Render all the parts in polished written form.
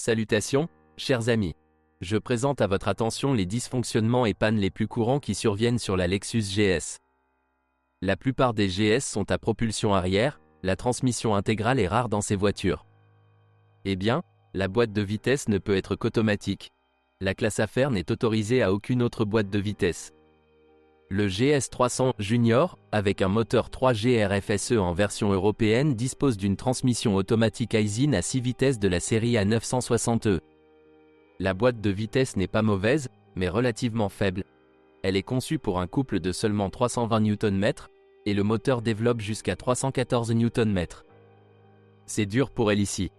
Salutations, chers amis. Je présente à votre attention les dysfonctionnements et pannes les plus courants qui surviennent sur la Lexus GS. La plupart des GS sont à propulsion arrière, la transmission intégrale est rare dans ces voitures. Eh bien, la boîte de vitesse ne peut être qu'automatique. La classe affaires n'est autorisée à aucune autre boîte de vitesse. Le GS 300 Junior, avec un moteur 3G RFSE en version européenne, dispose d'une transmission automatique Aisin à 6 vitesses de la série A960E. La boîte de vitesse n'est pas mauvaise, mais relativement faible. Elle est conçue pour un couple de seulement 320 Nm, et le moteur développe jusqu'à 314 Nm. C'est dur pour elle ici.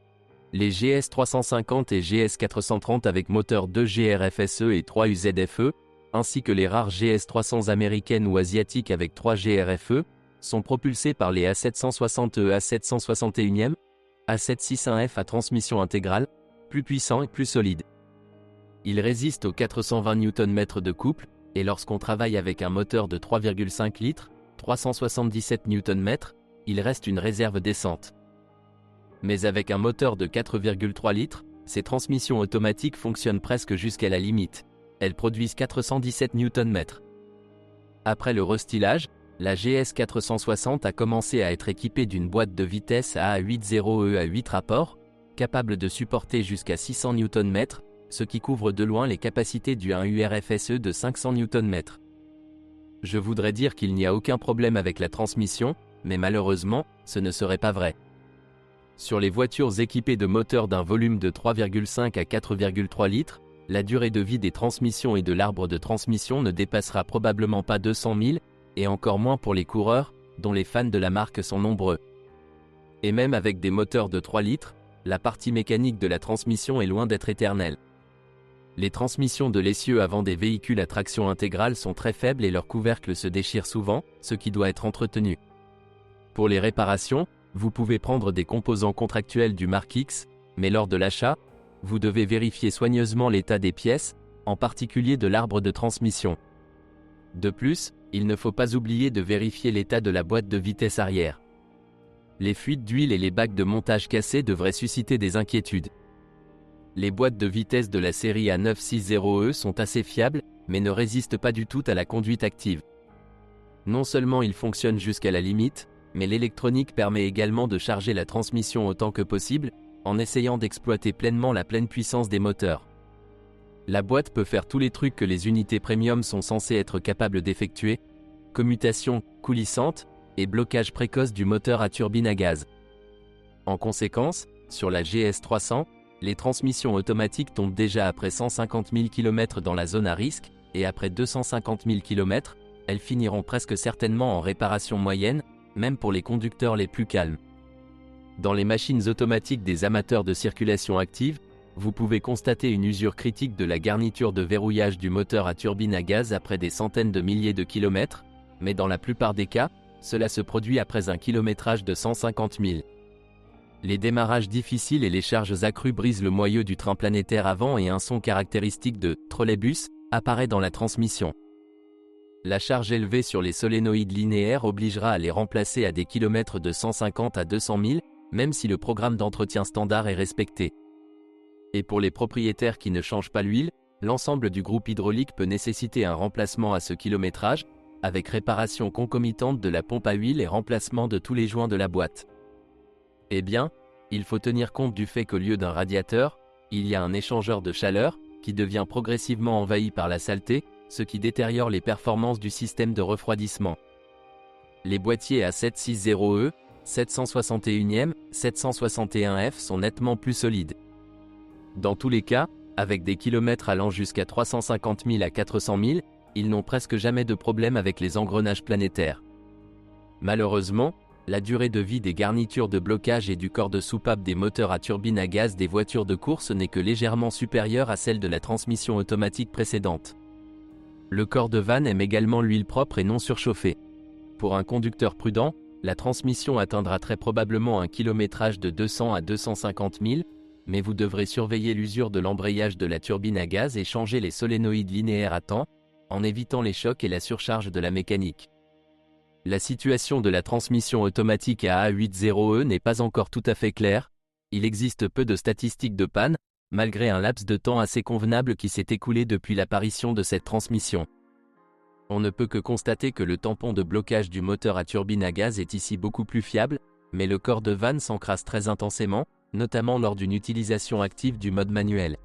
Les GS 350 et GS 430 avec moteur 2G RFSE et 3 UZFE, ainsi que les rares GS 300 américaines ou asiatiques avec 3G RFE, sont propulsés par les A760E A761e, A761F à transmission intégrale, plus puissants et plus solides. Ils résistent aux 420 Nm de couple, et lorsqu'on travaille avec un moteur de 3,5 litres, 377 Nm, il reste une réserve décente. Mais avec un moteur de 4,3 litres, ces transmissions automatiques fonctionnent presque jusqu'à la limite. Elles produisent 417 Nm. Après le restylage, la GS 460 a commencé à être équipée d'une boîte de vitesse AA80E à 8 rapports, capable de supporter jusqu'à 600 Nm, ce qui couvre de loin les capacités du 1U RFSE de 500 Nm. Je voudrais dire qu'il n'y a aucun problème avec la transmission, mais malheureusement, ce ne serait pas vrai. Sur les voitures équipées de moteurs d'un volume de 3,5 à 4,3 litres, la durée de vie des transmissions et de l'arbre de transmission ne dépassera probablement pas 200 000, et encore moins pour les coureurs, dont les fans de la marque sont nombreux. Et même avec des moteurs de 3 litres, la partie mécanique de la transmission est loin d'être éternelle. Les transmissions de l'essieu avant des véhicules à traction intégrale sont très faibles et leur couvercle se déchire souvent, ce qui doit être entretenu. Pour les réparations, vous pouvez prendre des composants contractuels du Mark X, mais lors de l'achat, vous devez vérifier soigneusement l'état des pièces, en particulier de l'arbre de transmission. De plus, il ne faut pas oublier de vérifier l'état de la boîte de vitesse arrière. Les fuites d'huile et les bacs de montage cassés devraient susciter des inquiétudes. Les boîtes de vitesse de la série A960E sont assez fiables, mais ne résistent pas du tout à la conduite active. Non seulement ils fonctionnent jusqu'à la limite, mais l'électronique permet également de charger la transmission autant que possible, en essayant d'exploiter pleinement la pleine puissance des moteurs. La boîte peut faire tous les trucs que les unités premium sont censées être capables d'effectuer: commutation coulissante et blocage précoce du moteur à turbine à gaz. En conséquence, sur la GS 300, les transmissions automatiques tombent déjà après 150 000 km dans la zone à risque, et après 250 000 km, elles finiront presque certainement en réparation moyenne, même pour les conducteurs les plus calmes. Dans les machines automatiques des amateurs de circulation active, vous pouvez constater une usure critique de la garniture de verrouillage du moteur à turbine à gaz après des centaines de milliers de kilomètres, mais dans la plupart des cas, cela se produit après un kilométrage de 150 000. Les démarrages difficiles et les charges accrues brisent le moyeu du train planétaire avant et un son caractéristique de « trolleybus » apparaît dans la transmission. La charge élevée sur les solénoïdes linéaires obligera à les remplacer à des kilomètres de 150 à 200 000, même si le programme d'entretien standard est respecté. Et pour les propriétaires qui ne changent pas l'huile, l'ensemble du groupe hydraulique peut nécessiter un remplacement à ce kilométrage, avec réparation concomitante de la pompe à huile et remplacement de tous les joints de la boîte. Eh bien, il faut tenir compte du fait qu'au lieu d'un radiateur, il y a un échangeur de chaleur, qui devient progressivement envahi par la saleté, ce qui détériore les performances du système de refroidissement. Les boîtiers A760E, 761e, 761F sont nettement plus solides. Dans tous les cas, avec des kilomètres allant jusqu'à 350 000 à 400 000, ils n'ont presque jamais de problème avec les engrenages planétaires. Malheureusement, la durée de vie des garnitures de blocage et du corps de soupape des moteurs à turbine à gaz des voitures de course n'est que légèrement supérieure à celle de la transmission automatique précédente. Le corps de vanne aime également l'huile propre et non surchauffée. Pour un conducteur prudent, la transmission atteindra très probablement un kilométrage de 200 à 250 000, mais vous devrez surveiller l'usure de l'embrayage de la turbine à gaz et changer les solénoïdes linéaires à temps, en évitant les chocs et la surcharge de la mécanique. La situation de la transmission automatique à A80E n'est pas encore tout à fait claire, il existe peu de statistiques de panne, malgré un laps de temps assez convenable qui s'est écoulé depuis l'apparition de cette transmission. On ne peut que constater que le tampon de blocage du moteur à turbine à gaz est ici beaucoup plus fiable, mais le corps de vanne s'encrasse très intensément, notamment lors d'une utilisation active du mode manuel.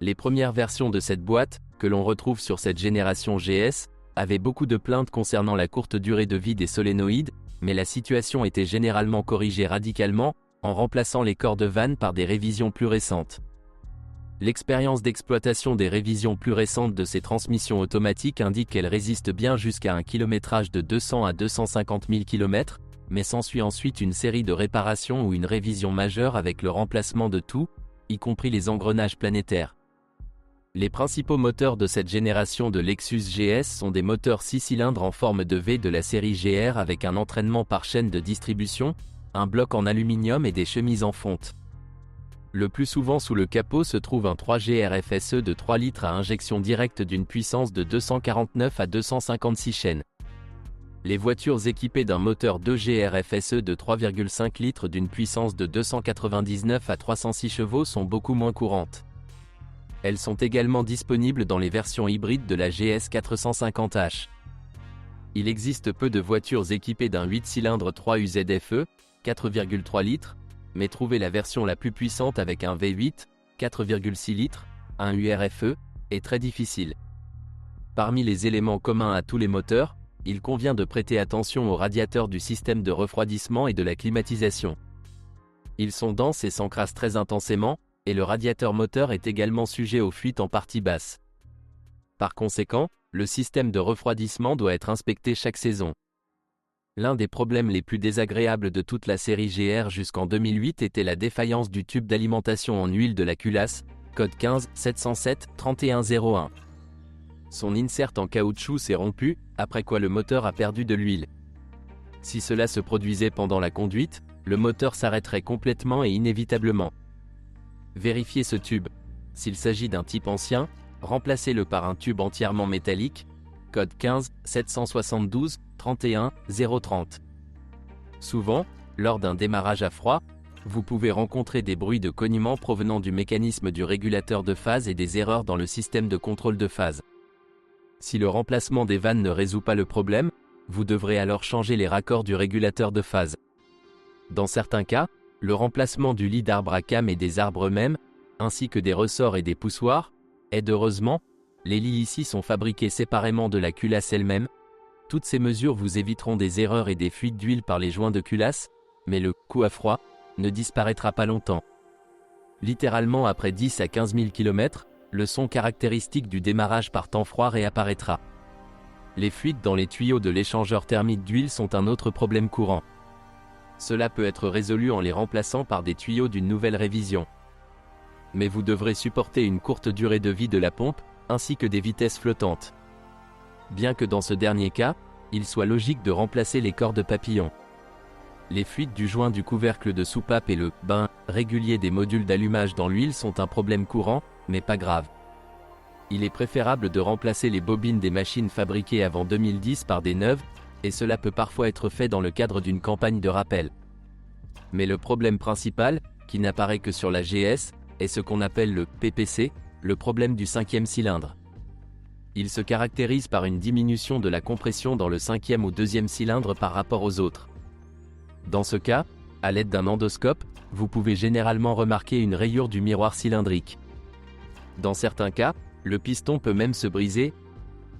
Les premières versions de cette boîte, que l'on retrouve sur cette génération GS, avaient beaucoup de plaintes concernant la courte durée de vie des solénoïdes, mais la situation était généralement corrigée radicalement, en remplaçant les corps de vanne par des révisions plus récentes. L'expérience d'exploitation des révisions plus récentes de ces transmissions automatiques indique qu'elles résistent bien jusqu'à un kilométrage de 200 à 250 000 km, mais s'ensuit ensuite une série de réparations ou une révision majeure avec le remplacement de tout, y compris les engrenages planétaires. Les principaux moteurs de cette génération de Lexus GS sont des moteurs 6 cylindres en forme de V de la série GR avec un entraînement par chaîne de distribution, un bloc en aluminium et des chemises en fonte. Le plus souvent sous le capot se trouve un 3GR FSE de 3 litres à injection directe d'une puissance de 249 à 256 chaînes. Les voitures équipées d'un moteur 2GR FSE de 3,5 litres d'une puissance de 299 à 306 chevaux sont beaucoup moins courantes. Elles sont également disponibles dans les versions hybrides de la GS 450H. Il existe peu de voitures équipées d'un 8 cylindres 3 UZFE, 4,3 litres, mais trouver la version la plus puissante avec un V8, 4,6 litres, un URFE, est très difficile. Parmi les éléments communs à tous les moteurs, il convient de prêter attention aux radiateurs du système de refroidissement et de la climatisation. Ils sont denses et s'encrassent très intensément, et le radiateur moteur est également sujet aux fuites en partie basse. Par conséquent, le système de refroidissement doit être inspecté chaque saison. L'un des problèmes les plus désagréables de toute la série GR jusqu'en 2008 était la défaillance du tube d'alimentation en huile de la culasse, code 15 707 3101. Son insert en caoutchouc s'est rompu, après quoi le moteur a perdu de l'huile. Si cela se produisait pendant la conduite, le moteur s'arrêterait complètement et inévitablement. Vérifiez ce tube. S'il s'agit d'un type ancien, remplacez-le par un tube entièrement métallique, code 15 772 31 030. Souvent, lors d'un démarrage à froid, vous pouvez rencontrer des bruits de cognement provenant du mécanisme du régulateur de phase et des erreurs dans le système de contrôle de phase. Si le remplacement des vannes ne résout pas le problème, vous devrez alors changer les raccords du régulateur de phase. Dans certains cas, le remplacement du lit d'arbre à cames et des arbres eux-mêmes, ainsi que des ressorts et des poussoirs, aide heureusement. Les lits ici sont fabriqués séparément de la culasse elle-même. Toutes ces mesures vous éviteront des erreurs et des fuites d'huile par les joints de culasse, mais le « coup à froid » ne disparaîtra pas longtemps. Littéralement après 10 à 15 000 km, le son caractéristique du démarrage par temps froid réapparaîtra. Les fuites dans les tuyaux de l'échangeur thermique d'huile sont un autre problème courant. Cela peut être résolu en les remplaçant par des tuyaux d'une nouvelle révision. Mais vous devrez supporter une courte durée de vie de la pompe, ainsi que des vitesses flottantes. Bien que dans ce dernier cas, il soit logique de remplacer les corps de papillon. Les fuites du joint du couvercle de soupape et le « bain » régulier des modules d'allumage dans l'huile sont un problème courant, mais pas grave. Il est préférable de remplacer les bobines des machines fabriquées avant 2010 par des neuves, et cela peut parfois être fait dans le cadre d'une campagne de rappel. Mais le problème principal, qui n'apparaît que sur la GS, est ce qu'on appelle le PPC, le problème du 5e cylindre. Il se caractérise par une diminution de la compression dans le 5e ou 2e cylindre par rapport aux autres. Dans ce cas, à l'aide d'un endoscope, vous pouvez généralement remarquer une rayure du miroir cylindrique. Dans certains cas, le piston peut même se briser,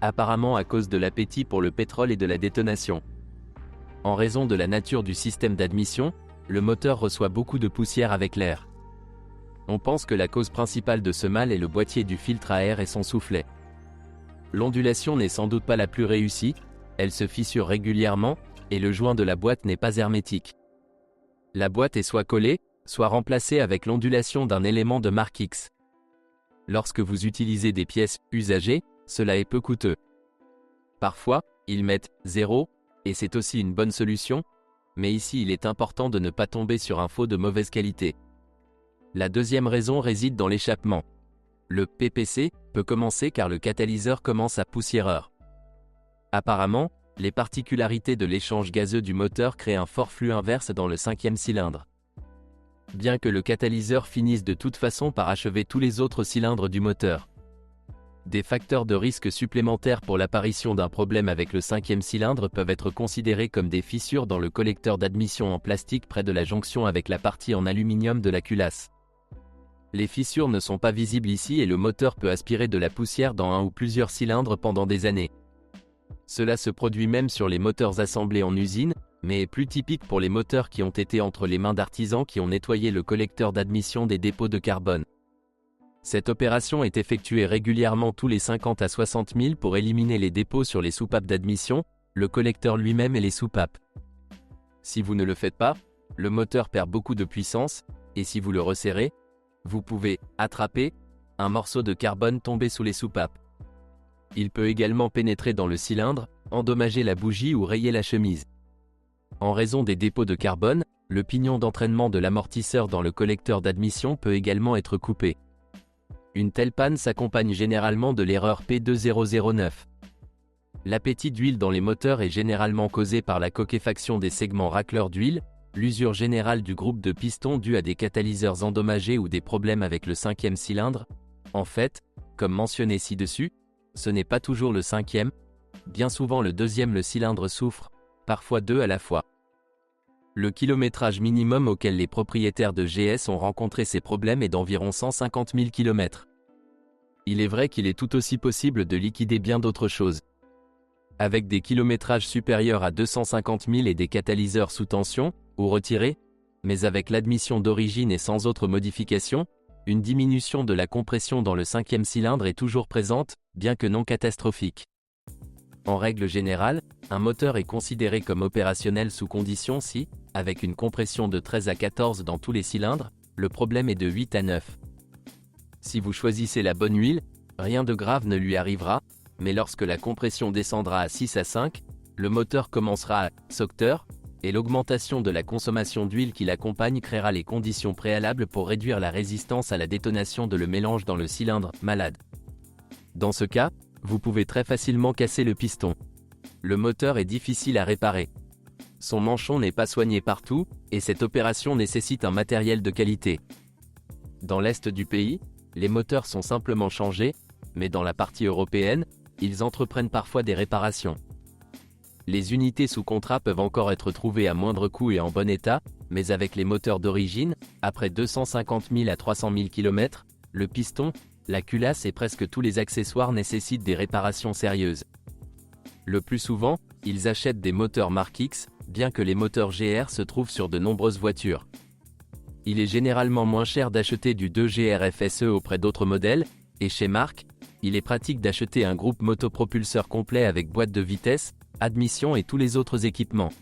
apparemment à cause de l'appétit pour le pétrole et de la détonation. En raison de la nature du système d'admission, le moteur reçoit beaucoup de poussière avec l'air. On pense que la cause principale de ce mal est le boîtier du filtre à air et son soufflet. L'ondulation n'est sans doute pas la plus réussie, elle se fissure régulièrement, et le joint de la boîte n'est pas hermétique. La boîte est soit collée, soit remplacée avec l'ondulation d'un élément de marque X. Lorsque vous utilisez des pièces usagées, cela est peu coûteux. Parfois, ils mettent 0, et c'est aussi une bonne solution, mais ici il est important de ne pas tomber sur un faux de mauvaise qualité. La deuxième raison réside dans l'échappement. Le PPC peut commencer car le catalyseur commence à poussiéreur. Apparemment, les particularités de l'échange gazeux du moteur créent un fort flux inverse dans le 5e cylindre. bien que le catalyseur finisse de toute façon par achever tous les autres cylindres du moteur. Des facteurs de risque supplémentaires pour l'apparition d'un problème avec le cinquième cylindre peuvent être considérés comme des fissures dans le collecteur d'admission en plastique près de la jonction avec la partie en aluminium de la culasse. Les fissures ne sont pas visibles ici et le moteur peut aspirer de la poussière dans un ou plusieurs cylindres pendant des années. Cela se produit même sur les moteurs assemblés en usine, mais est plus typique pour les moteurs qui ont été entre les mains d'artisans qui ont nettoyé le collecteur d'admission des dépôts de carbone. Cette opération est effectuée régulièrement tous les 50 à 60 000 pour éliminer les dépôts sur les soupapes d'admission, le collecteur lui-même et les soupapes. Si vous ne le faites pas, le moteur perd beaucoup de puissance, et si vous le resserrez, vous pouvez attraper un morceau de carbone tombé sous les soupapes. Il peut également pénétrer dans le cylindre, endommager la bougie ou rayer la chemise. En raison des dépôts de carbone, le pignon d'entraînement de l'amortisseur dans le collecteur d'admission peut également être coupé. Une telle panne s'accompagne généralement de l'erreur P2009. L'appétit d'huile dans les moteurs est généralement causé par la coquefaction des segments racleurs d'huile, l'usure générale du groupe de pistons due à des catalyseurs endommagés ou des problèmes avec le cinquième cylindre. En fait, comme mentionné ci-dessus, ce n'est pas toujours le cinquième, bien souvent le deuxième le cylindre souffre, parfois deux à la fois. Le kilométrage minimum auquel les propriétaires de GS ont rencontré ces problèmes est d'environ 150 000 km. Il est vrai qu'il est tout aussi possible de liquider bien d'autres choses. Avec des kilométrages supérieurs à 250 000 et des catalyseurs sous tension, ou retirés, mais avec l'admission d'origine et sans autre modification, une diminution de la compression dans le cinquième cylindre est toujours présente, bien que non catastrophique. En règle générale, un moteur est considéré comme opérationnel sous condition si, avec une compression de 13 à 14 dans tous les cylindres, le problème est de 8 à 9. Si vous choisissez la bonne huile, rien de grave ne lui arrivera, mais lorsque la compression descendra à 6 à 5, le moteur commencera à « sauter » et l'augmentation de la consommation d'huile qui l'accompagne créera les conditions préalables pour réduire la résistance à la détonation de le mélange dans le cylindre « malade ». Dans ce cas, vous pouvez très facilement casser le piston. Le moteur est difficile à réparer. Son manchon n'est pas soigné partout, et cette opération nécessite un matériel de qualité. Dans l'est du pays, les moteurs sont simplement changés, mais dans la partie européenne, ils entreprennent parfois des réparations. Les unités sous contrat peuvent encore être trouvées à moindre coût et en bon état, mais avec les moteurs d'origine, après 250 000 à 300 000 km, le piston, la culasse et presque tous les accessoires nécessitent des réparations sérieuses. Le plus souvent, ils achètent des moteurs marque X, bien que les moteurs GR se trouvent sur de nombreuses voitures. Il est généralement moins cher d'acheter du 2GR FSE auprès d'autres modèles, et chez Marque, il est pratique d'acheter un groupe motopropulseur complet avec boîte de vitesse, admission et tous les autres équipements.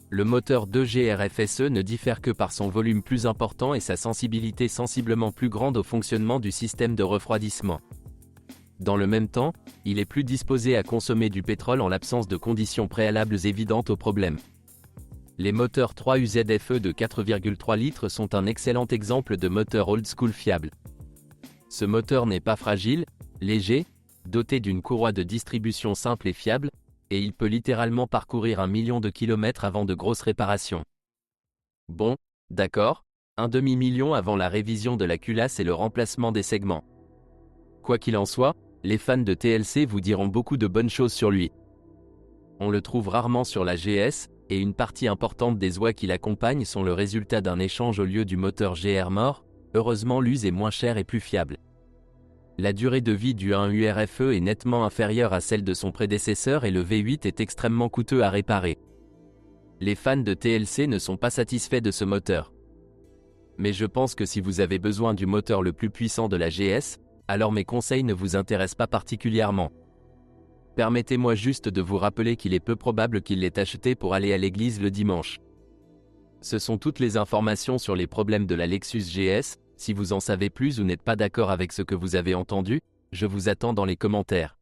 Le moteur 2GR FSE ne diffère que par son volume plus important et sa sensibilité sensiblement plus grande au fonctionnement du système de refroidissement. Dans le même temps, il est plus disposé à consommer du pétrole en l'absence de conditions préalables évidentes au problème. Les moteurs 3UZFE de 4,3 litres sont un excellent exemple de moteur old school fiable. Ce moteur n'est pas fragile, léger, doté d'une courroie de distribution simple et fiable, et il peut littéralement parcourir 1 million de kilomètres avant de grosses réparations. Bon, d'accord, un demi-million avant la révision de la culasse et le remplacement des segments. Quoi qu'il en soit, les fans de TLC vous diront beaucoup de bonnes choses sur lui. On le trouve rarement sur la GS, et une partie importante des oies qui l'accompagnent sont le résultat d'un échange au lieu du moteur GR mort. Heureusement l'use est moins cher et plus fiable. La durée de vie du 1 URFE est nettement inférieure à celle de son prédécesseur et le V8 est extrêmement coûteux à réparer. Les fans de TLC ne sont pas satisfaits de ce moteur. Mais je pense que si vous avez besoin du moteur le plus puissant de la GS, alors mes conseils ne vous intéressent pas particulièrement. Permettez-moi juste de vous rappeler qu'il est peu probable qu'il l'ait acheté pour aller à l'église le dimanche. Ce sont toutes les informations sur les problèmes de la Lexus GS. Si vous en savez plus ou n'êtes pas d'accord avec ce que vous avez entendu, je vous attends dans les commentaires.